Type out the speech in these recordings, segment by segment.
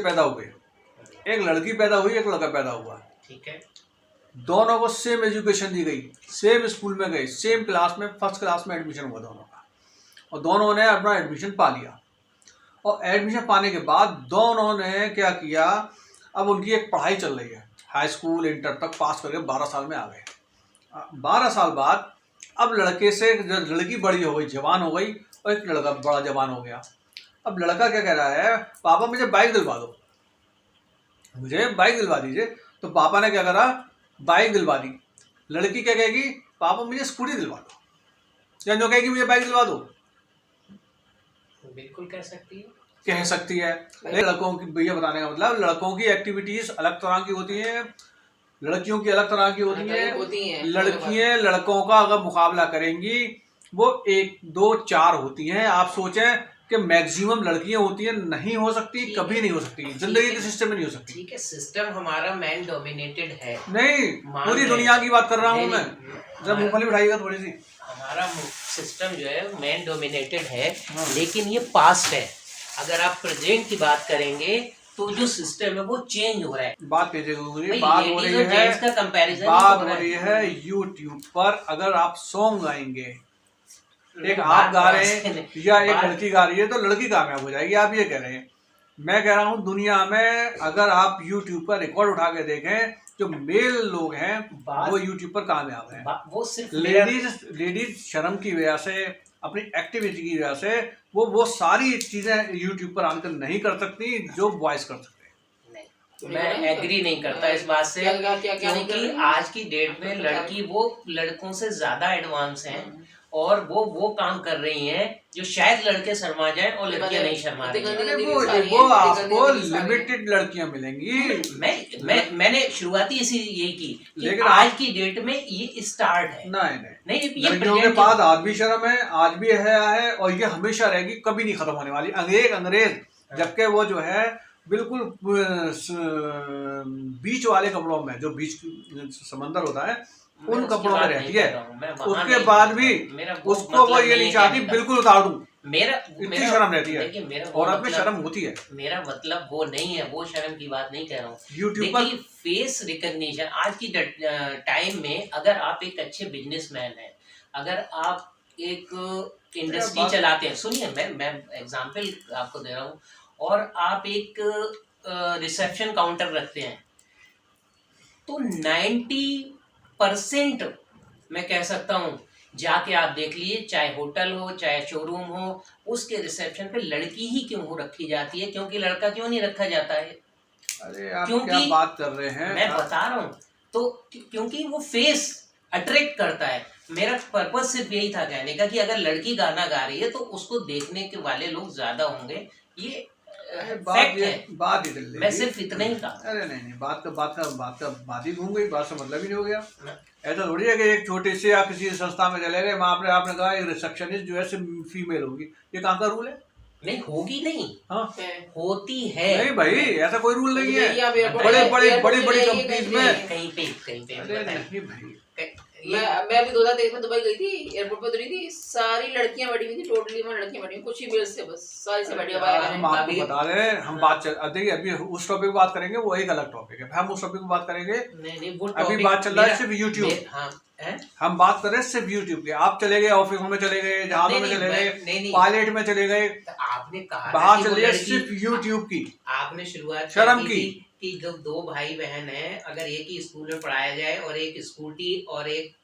पैदा हुए, एक लड़की पैदा हुई, एक लड़का पैदा हुआ, ठीक है। दोनों को सेम एजुकेशन दी गई, सेम स्कूल में गए, सेम क्लास में, फर्स्ट क्लास में एडमिशन हुआ दोनों का, और दोनों ने अपना एडमिशन पा लिया। और एडमिशन पाने के बाद दोनों ने क्या किया, अब उनकी एक पढ़ाई चल रही है, हाई स्कूल इंटर तक पास करके 12 साल में आ गए। 12 साल बाद अब लड़के से लड़की बड़ी हो गई, जवान हो गई, और एक लड़का बड़ा जवान हो गया। अब लड़का क्या कह रहा है, पापा मुझे बाइक दिलवा दो, मुझे बाइक दिलवा दीजिए। तो पापा ने क्या करा, बाइक दिलवा दी। लड़की क्या कहेगी, पापा मुझे स्कूटी दिलवा दो, या जो कहेगी मुझे बाइक दिलवा दो। बिल्कुल कह सकती है, कह सकती है। लड़कों की, भैया बताने का मतलब, लड़कों की एक्टिविटीज अलग तरह की होती हैं, लड़कियों की अलग तरह की होती हैं। लड़कियां लड़कों का अगर मुकाबला करेंगी वो 1 2 4 होती हैं। आप सोचें कि मैक्सिमम लड़कियां होती हैं, नहीं हो सकती, कभी नहीं हो सकती, जिंदगी के सिस्टम में नहीं हो सकती। ठीक है, सिस्टम हमारा मैन डोमिनेटेड है। नहीं, पूरी दुनिया की बात कर रहा हूँ मैं। जब मूंगफली उठाइएगा थोड़ी सी। हमारा सिस्टम जो है मैन डोमिनेटेड है, लेकिन ये पास्ट है। अगर आप प्रेजेंट की बात करेंगे तो जो सिस्टम है वो चेंज हो रहा है। बात कीजिए, बात हो रही है, का कंपैरिजन बात हो रही है यूट्यूब पर। अगर आप सॉन्ग गाएंगे, एक आप गा रहे हैं या एक लड़की गा रही है, तो लड़की कामयाब हो जाएगी, आप ये कह रहे हैं। मैं कह रहा हूँ दुनिया में अगर आप यूट्यूब पर रिकॉर्ड उठा के देखें, जो मेल लोग हैं वो यूट्यूब पर कामयाब हैं। वो सिर्फ लेडीज शर्म की वजह से, अपनी एक्टिविटी की वजह से वो सारी चीजें यूट्यूब पर आकर नहीं कर सकती जो बॉयज कर सकते हैं। मैं एग्री नहीं करता इस बात से, क्योंकि आज की डेट में लड़की वो लड़कों से ज्यादा एडवांस हैं, और वो काम कर रही हैं जो शायद लड़के शर्मा जाएं और लड़कियां नहीं शर्मा रही हैं। वो आपको लिमिटेड लड़कियां मिलेंगी। मैंने शुरुआती इसी यही की, लेकिन आज की डेट में ये स्टार्ट है। नहीं, लड़कियों के पास आज भी शर्म है, आज भी है, और ये हमेशा रहेगी, कभी नहीं खत्म होने वाली। अंग्रेज जबकि वो जो है बिल्कुल बीच वाले कपड़ों में, जो बीच समंदर होता है उन कपड़ों में रहती है, उसके बाद भी उसको वो ये नहीं चाहती बिल्कुल उतार दूं। इतनी शर्म रहती है, औरत में शर्म होती है। मेरा मतलब वो नहीं है, वो शर्म की बात नहीं कह रहा हूँ। यूट्यूब पर फेस रिकॉग्निशन आज की टाइम में, अगर आप एक अच्छे बिजनेसमैन हैं, अगर आप एक इंडस्ट्री चलाते हैं, सुनिए मैं एग्जांपल आपको दे रहा हूँ, और आप एक रिसेप्शन काउंटर रखते हैं, तो 90% मैं कह सकता हूँ, जाके आप देख लीजिए, चाहे होटल हो चाहे शोरूम हो, उसके रिसेप्शन पे लड़की ही क्यों रखी जाती है, क्योंकि लड़का क्यों नहीं रखा जाता है? अरे आप क्या बात कर रहे हैं, मैं बता रहा हूँ। तो क्योंकि वो फेस अट्रैक्ट करता है। मेरा पर्पस सिर्फ यही था कहने का कि अगर लड़की गाना गा रही है तो उसको देखने के वाले लोग ज्यादा होंगे, ये बात ही मैं सिर्फ इतना ही कहा। अरे नहीं, बात ही घूम गई, बात से मतलब ही नहीं हो गया। ऐसा थोड़ी है कि एक छोटे से या किसी संस्था में चले गए, वहाँ पर आपने कहा एक रिसेप्शनिस्ट जो है सिर्फ फीमेल होगी, ये कहाँ का रूल है? नहीं होगी, नहीं हाँ होती है। नहीं भाई, ऐसा कोई रूल नहीं है। बड़ी कंपनीज में कहीं पे नहीं भाई। मैं अभी 2023 में दुबई गई थी, एयरपोर्ट पे उतरी थी, सारी लड़कियां बैठी हुई थी, टोटली में लड़कियां बैठी हुई, कुछ ही मेल से बस सारी से बैठी हुई। हम आपको बता रहे हैं, हम बात देखिए अभी उस टॉपिक पे बात करेंगे, वो एक अलग टॉपिक है, हम उस टॉपिक पे बात करेंगे। नहीं, वो अभी बात चल रहा है सिर्फ यूट्यूब। हम बात कर रहे हैं सिर्फ यूट्यूब की। आप चले गए ऑफिसों में, चले गए जहाजों में, चले गए पायलट में, चले गए, आपने कहा बाहर चले गए, सिर्फ यूट्यूब की। आपने शुरुआत शर्म की कि जो 2 भाई बहन है, अगर एक ही स्कूल में पढ़ाया जाए और एक स्कूटी और एक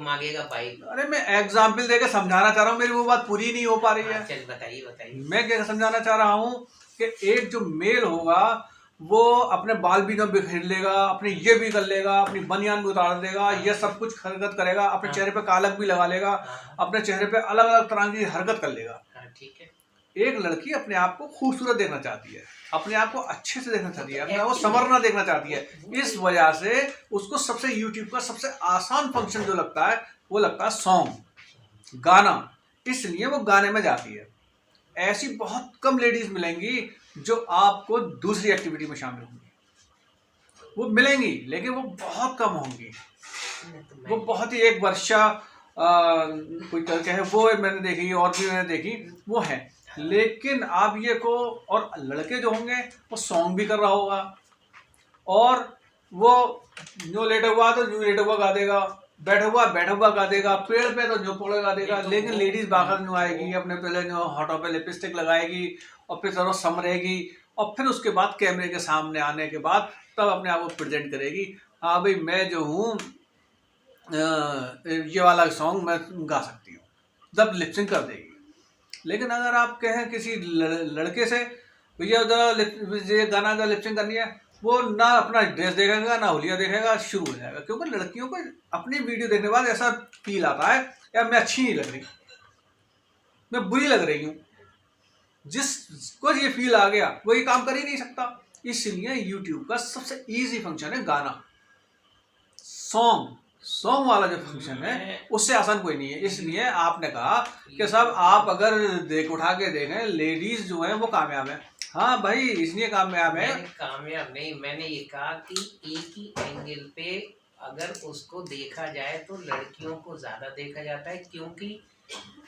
मांगेगा बाइक। अरे मैं एग्जाम्पल देकर समझाना चाह रहा हूँ, मेरी वो बात पूरी नहीं हो पा रही है। चल बताइए। मैं क्या समझाना चाह रहा हूँ कि एक जो मेल होगा वो अपने बाल भी न बिखेर लेगा, अपने ये भी कर लेगा, अपनी बनियान भी उतार देगा, ये सब कुछ हरकत करेगा, अपने चेहरे पे कालक भी लगा लेगा, अपने चेहरे पे अलग अलग तरह की हरकत कर लेगा। ठीक है। एक लड़की अपने आप को खूबसूरत देखना चाहती है, अपने आप को अच्छे से देखना चाहती है, अपने आप को संवरना देखना चाहती है। इस वजह से उसको सबसे यूट्यूब का सबसे आसान फंक्शन जो लगता है वो लगता है सॉन्ग, गाना, इसलिए वो गाने में जाती है। ऐसी बहुत कम लेडीज मिलेंगी जो आपको दूसरी एक्टिविटी में शामिल होंगी, वो मिलेंगी लेकिन वो बहुत कम होंगी। वो बहुत ही एक वर्षा कोई कहे वो मैंने देखी और भी मैंने देखी, वो है। लेकिन आप ये को, और लड़के जो होंगे वो सॉन्ग भी कर रहा होगा, और वो जो लेटा हुआ तो जो लेटा हुआ गा देगा, बैठा हुआ गा देगा, पेड़ पे तो जो पड़े गा देगा। लेकिन लेडीज बाहर जो आएगी, अपने पहले जो होठों पे लिपस्टिक लगाएगी और फिर थोड़ा समरेगी, और फिर उसके बाद कैमरे के सामने आने के बाद तब अपने आप को प्रेजेंट करेगी, हाँ भाई मैं जो हूँ ये वाला सॉन्ग मैं गा सकती हूँ, जब लिपसिंग कर देगी। लेकिन अगर आप कहें किसी लड़के से भैया ये गाना का लिपसिंग करनी है, वो ना अपना ड्रेस देखेगा ना हुलिया देखेगा, शुरू हो जाएगा। क्योंकि लड़कियों को अपनी वीडियो देखने के बाद ऐसा फील आता है यार मैं अच्छी नहीं लग रही, मैं बुरी लग रही हूँ। जिसको ये फील आ गया वो ये काम कर ही नहीं सकता। इसलिए यूट्यूब का सबसे इजी फंक्शन है गाना, सॉन्ग वाला जो फंक्शन है उससे आसान कोई नहीं है। इसलिए आपने कहा कि साहब आप अगर उठा के देखें, लेडीज जो है वो कामयाब है। हाँ भाई इसलिए कामयाब है। कामयाब नहीं, मैंने ये कहा कि एक ही एंगल पे अगर उसको देखा जाए तो लड़कियों को ज्यादा देखा जाता है, क्योंकि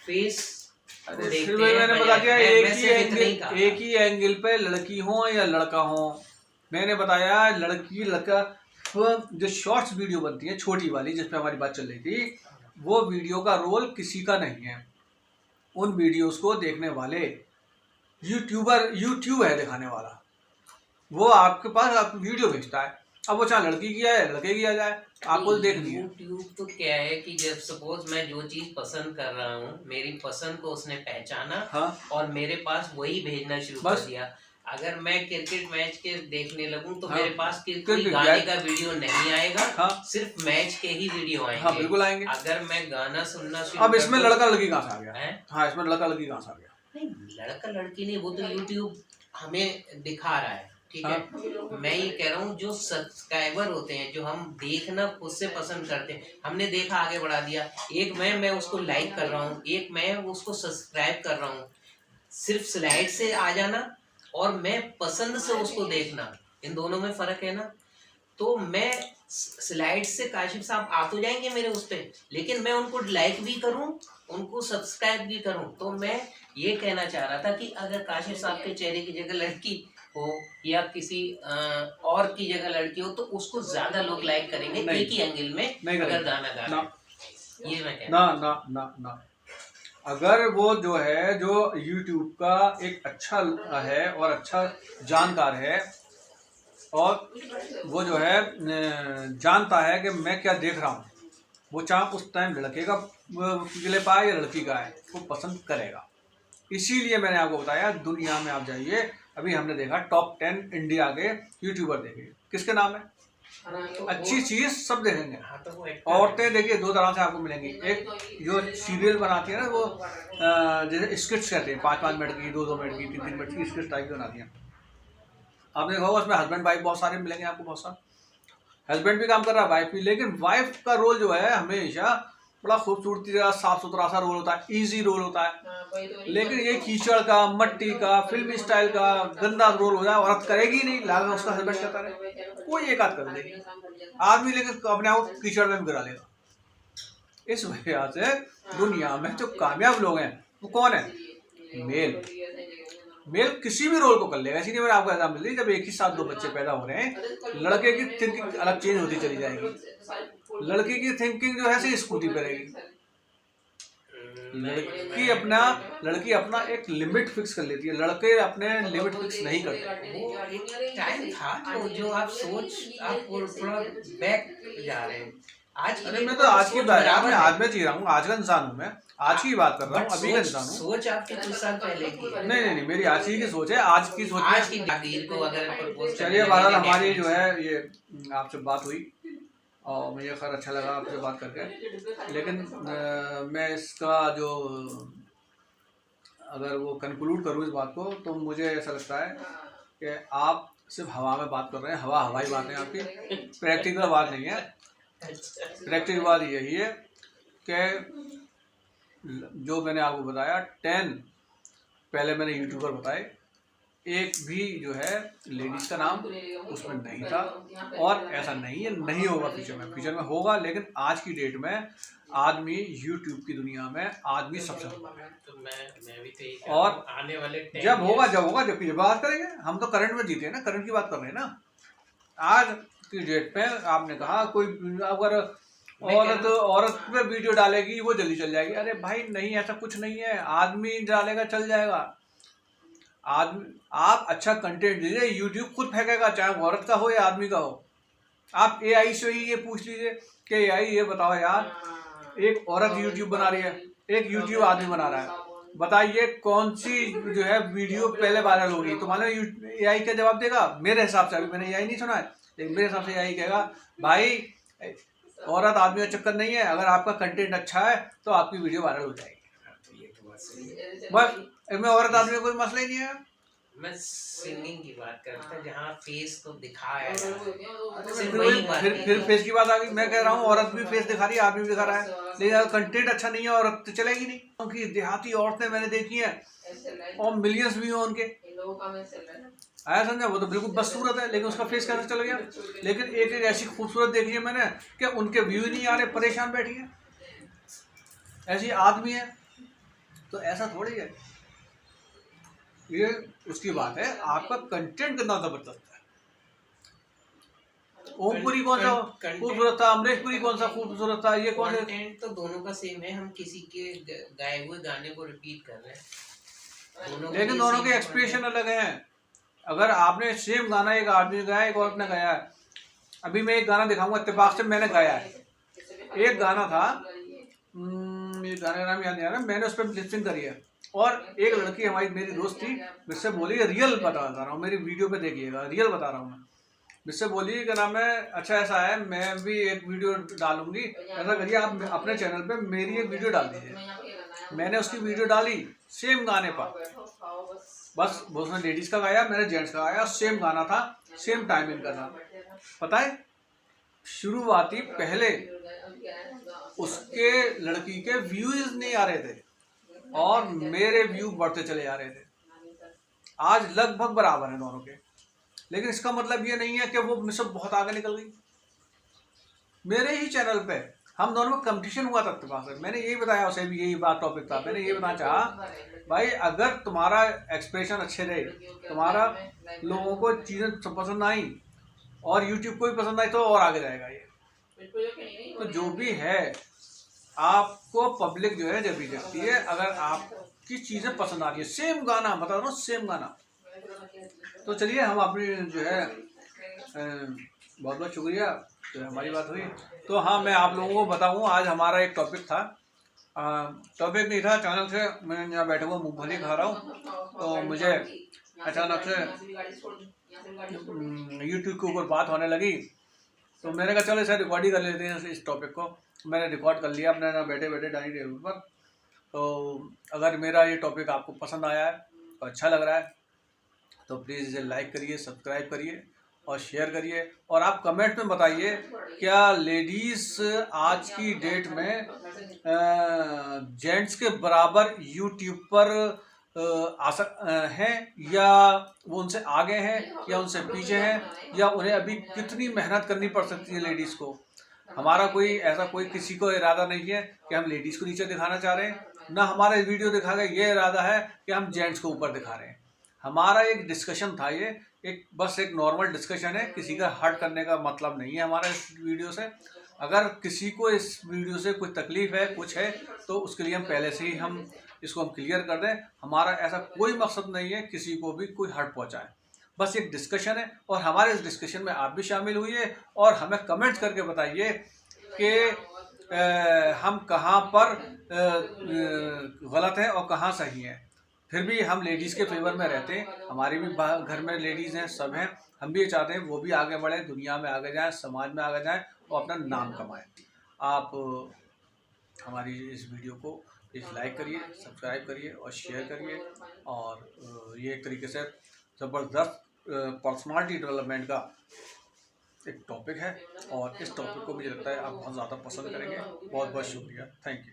फेस अरे फिर मैंने बता दिया एक ही एंगल पे लड़की हो या लड़का हो। मैंने बताया लड़की लड़का, जो शॉर्ट्स वीडियो बनती है छोटी वाली जिस पे हमारी बात चल रही थी, वो वीडियो का रोल किसी का नहीं है। उन वीडियोस को देखने वाले यूट्यूब है दिखाने वाला, वो आपके पास आपको वीडियो भेजता है। अब वो चाहे लड़की की आए लड़के की आ जाए, आपको देखनी है। यूट्यूब तो क्या है कि जब सपोज मैं जो चीज पसंद कर रहा हूँ, मेरी पसंद को उसने पहचाना, हाँ? और मेरे पास वही भेजना शुरू कर दिया। अगर मैं क्रिकेट मैच के देखने लगूं तो मेरे पास कोई गाने का वीडियो नहीं आएगा, हाँ? सिर्फ मैच के ही वीडियो आएंगे। हाँ बिल्कुल आएंगे। अगर मैं गाना सुनना शुरू, अब इसमें लड़का लड़की कहाँ से आ गया है? हाँ इसमें लड़का लड़की कहाँ से आ गया? नहीं, लड़का लड़की नहीं, वो तो यूट्यूब हमें दिखा रहा है, ठीक है। मैं ये कह रहा हूँ जो सब्सक्राइबर होते हैं, जो हम देखना खुद से पसंद करते हैं, हमने देखा आगे बढ़ा दिया, एक मैं उसको लाइक कर रहा हूँ, एक मैं उसको सब्सक्राइब कर रहा हूँ। सिर्फ स्लाइड से आ जाना और मैं पसंद से उसको देखना, इन दोनों में फर्क है ना। तो मैं स्लाइड से काशिफ साहब आ तो जाएंगे मेरे उस पे, लेकिन मैं उनको लाइक भी करूं, उनको सब्सक्राइब भी करूं। तो मैं ये कहना चाह रहा था कि अगर काशिफ साहब के चेहरे की जगह लड़की हो या किसी और की जगह लड़की हो, तो उसको ज्यादा लोग लाइक करेंगे एक ही एंगल में अगर गाना गा रहे। ये मैं कहना ना अगर वो जो है जो YouTube का एक अच्छा है और अच्छा जानकार है, और वो जो है जानता है कि मैं क्या देख रहा हूँ, वो चाहे उस टाइम लड़के का क्लिप आए या लड़की का है, वो पसंद करेगा। इसीलिए मैंने आपको बताया दुनिया में आप जाइए, अभी हमने देखा टॉप 10 इंडिया के यूट्यूबर देखे, किसके नाम है? अच्छी चीज सब देखेंगे। औरतें देखिए दो तरह से आपको मिलेंगी, एक जो सीरियल बनाती है ना, वो जैसे स्किट्स कहते हैं, 5-5 मिनट की, 2-2 मिनट की, 3-3 मिनट की स्किट्स टाइप की बनाती हैं। आपने देखा होगा उसमें हस्बैंड वाइफ बहुत सारे मिलेंगे आपको, बहुत सारे हस्बैंड भी काम कर रहा है, वाइफ भी। लेकिन वाइफ का रोल जो है हमेशा बड़ा खूबसूरती का साफ सुथरा सा रोल होता है, इजी रोल होता है। लेकिन ये कीचड़ का, मट्टी का, फिल्मी स्टाइल का गंदा रोल हो जाए, औरत करेगी नहीं, लाल उसका हस्बैंड करता रहे, कोई एक आध कर देगी आदमी, लेकिन अपने आप को कीचड़ में गिरा लेगा। इस वजह से दुनिया में जो कामयाब लोग हैं वो कौन है? मेल किसी भी रोल को कर लेगा। इसीलिए मैंने आपको एग्जाम्पल दी, जब एक ही साथ 2 बच्चे पैदा हो रहे हैं, लड़के की थिंकिंग अलग चेंज होती चली जाएगी, लड़की की थिंकिंग जो है से स्कूटी पे रहेगी। लड़की अपना एक लिमिट फिक्स कर लेती है, लड़के अपने लिमिट फिक्स नहीं करते। टाइम था जो आप सोच आप थोड़ा बैक जा रहे हैं। अरे मैं तो आज की बात में आज में जी रहा हूँ, आज का इंसान हूँ मैं, आज की बात कर रहा हूँ, अभी का इंसान हूँ। सोच आपके कुछ साल पहले की है। नहीं, मेरी आज ही की सोच है, आज की सोच। आज की तकदीर को अगर प्रपोज, चलिए बहरहाल हमारी जो है ये आपसे बात हुई और मुझे खैर अच्छा लगा आपसे बात करके। लेकिन मैं इसका जो अगर वो कंक्लूड करूँ इस बात को, तो मुझे ऐसा लगता है कि आप सिर्फ हवा में बात कर रहे हैं, हवाई बात है आपकी, प्रैक्टिकल बात नहीं है। प्रैक्टिकल बात यही है कि जो मैंने आपको बताया 10 पहले मैंने यूट्यूबर बताए, एक भी जो है लेडीज का नाम उसमें नहीं था, और ऐसा नहीं है, नहीं होगा फ्यूचर में होगा। लेकिन आज की डेट में आदमी यूट्यूब की दुनिया में आदमी सबसे ऊपर है। तो मैं भी तो यही और कहूँ, आने वाले 10 जब होगा years जब की बात करेंगे। हम तो करंट में जीते हैं ना, करंट की बात कर रहे हैं ना। आज की डेट पे आपने कहा कोई अगर औरत पे वीडियो डालेगी वो जल्दी चल जाएगी। अरे भाई नहीं, ऐसा कुछ नहीं है। आदमी डालेगा चल जाएगा। आदमी, आप अच्छा कंटेंट दीजिए, यूट्यूब खुद फेंकेगा, चाहे वो औरत का हो या आदमी का हो। आप एआई से ही ये पूछ लीजिए कि एआई ये बताओ यार, एक औरत यूट्यूब बना रही है, एक यूट्यूब आदमी बना रहा है, बताइए कौन सी जो है वीडियो पहले वायरल होगी। तो मानो एआई क्या जवाब देगा? मेरे हिसाब से, अभी मैंने एआई नहीं सुना है, लेकिन मेरे हिसाब से एआई कहेगा भाई औरत आदमी का चक्कर नहीं है, अगर आपका कंटेंट अच्छा है तो आपकी वीडियो वायरल हो जाएगी। बस इसमें औरत आदमी का कोई मसला ही नहीं है। मैं सिंगिंग की बात करता हूँ, जहाँ फेस को दिखाया फिर फेस की बात आ गई। मैं कह रहा हूँ औरत भी फेस दिखा रही है, आदमी भी दिखा रहा है, लेकिन अगर कंटेंट अच्छा नहीं है औरत तो चलेगी नहीं। क्योंकि देहाती औरतें मैंने देखी हैं और मिलियंस भी हो उनके, आया समझा? वो तो बिल्कुल बदसूरत है, लेकिन उसका फेस कैसे चला गया। लेकिन एक एक ऐसी खूबसूरत देखी है मैंने कि उनके व्यू ही नहीं आ रहे, परेशान बैठी है, ऐसी आदमी है। तो ऐसा थोड़ी है, ये उसकी बात है आपका कंटेंट कितना जबरदस्त है। ओमपुरी कौन सा खूबसूरत था, अमरीश पुरी कौन सा खूबसूरत था, ये कौन सा? कंटेंट तो दोनों का सेम है, हम किसी के गाए हुए गाने को रिपीट कर रहे हैं, लेकिन दोनों के एक्सप्रेशन अलग हैं। अगर आपने सेम गाना एक आदमी ने गाया, एक औरत ने गाया है। अभी मैं एक गाना दिखाऊंगा, इत्तेफाक से मैंने गाया है। एक गाना था, ये गाने का नाम याद नहीं आ रहा, मैंने उस पर लिपसिंग करी है। और एक लड़की हमारी मेरी दोस्त थी, मुझसे बोली, रियल बता रहा हूँ, मेरी वीडियो पे देखिएगा, रियल बता रहा हूँ मैं। मुझसे बोली कि नाम है, अच्छा ऐसा है, मैं भी एक वीडियो डालूंगी, ऐसा करिए आप अपने चैनल पे मेरी एक वीडियो डाल दीजिए। मैंने उसकी वीडियो डाली सेम गाने पर, बस उसने लेडीज का गाया, मैंने जेंट्स का गाया, सेम गाना था, सेम टाइमिंग का था। पता है शुरुआती पहले उसके लड़की के व्यूज नहीं आ रहे थे और मेरे व्यू बढ़ते चले जा रहे थे। आज लगभग बराबर हैं दोनों के, लेकिन इसका मतलब ये नहीं है कि वो मुझसे बहुत आगे निकल गई। मेरे ही चैनल पे हम दोनों में कंपटीशन हुआ था इत्तेफाक से। मैंने यही बताया उसे भी, यही बात टॉपिक था, मैंने ये बताना चाहा भाई अगर तुम्हारा एक्सप्रेशन अच्छे रहे, तुम्हारा लोगों को चीज़ें पसंद आई और यूट्यूब को भी पसंद आई तो और आगे जाएगा ये। तो जो भी है आपको पब्लिक जो है जब भी देखती है, अगर आपकी चीज़ें पसंद आ रही है, सेम गाना बता रहा हूँ, सेम गाना, तो चलिए हम अपनी जो है बहुत बहुत शुक्रिया, तो हमारी बात हुई। तो हाँ, मैं आप लोगों को बताऊँ, आज हमारा एक टॉपिक था, टॉपिक नहीं था, अचानक से मैं यहाँ बैठा हुआ मूंगफली खा रहा हूँ, तो मुझे अचानक से यूट्यूब के ऊपर बात होने लगी, तो मैंने कहा चलो इसे रिकॉर्ड ही कर लेते हैं इस टॉपिक को। मैंने रिकॉर्ड कर लिया अपने ना बैठे बैठे डाइनिंग टेबल पर। तो अगर मेरा ये टॉपिक आपको पसंद आया है और अच्छा लग रहा है तो प्लीज़ इसे लाइक करिए, सब्सक्राइब करिए और शेयर करिए। और आप कमेंट में बताइए क्या लेडीज़ आज की डेट में जेंट्स के बराबर यूट्यूब पर हैं, या वो उनसे आगे हैं या उनसे पीछे हैं, या उन्हें अभी कितनी मेहनत करनी पड़ सकती है लेडीज़ को। हमारा कोई ऐसा कोई किसी को इरादा नहीं है कि हम लेडीज़ को नीचे दिखाना चाह रहे हैं, ना हमारा वीडियो दिखा के ये इरादा है कि हम जेंट्स को ऊपर दिखा रहे हैं। हमारा एक डिस्कशन था, ये एक बस एक नॉर्मल डिस्कशन है, किसी का हर्ट करने का मतलब नहीं है हमारा इस वीडियो से। अगर किसी को इस वीडियो से कुछ तकलीफ़ है, कुछ है, तो उसके लिए हम पहले से ही हम इसको हम क्लियर कर दें। हमारा ऐसा कोई मकसद नहीं है किसी को भी कोई हर्ट पहुंचाए, बस एक डिस्कशन है। और हमारे इस डिस्कशन में आप भी शामिल हुइए और हमें कमेंट करके बताइए कि हम कहाँ पर गलत हैं और कहाँ सही हैं। फिर भी हम लेडीज़ के फेवर में रहते हैं, हमारे भी घर में लेडीज़ हैं, सब हैं, हम भी ये चाहते हैं वो भी आगे बढ़ें, दुनिया में आगे जाएं, समाज में आगे जाएं और अपना नाम कमाएं। आप हमारी इस वीडियो को प्लीज़ लाइक करिए, सब्सक्राइब करिए और शेयर करिए। और ये एक तरीके से ज़बरदस्त पर्सनालिटी डेवलपमेंट का एक टॉपिक है और इस टॉपिक को मुझे लगता है आप बहुत ज़्यादा पसंद करेंगे। बहुत बहुत शुक्रिया, थैंक यू।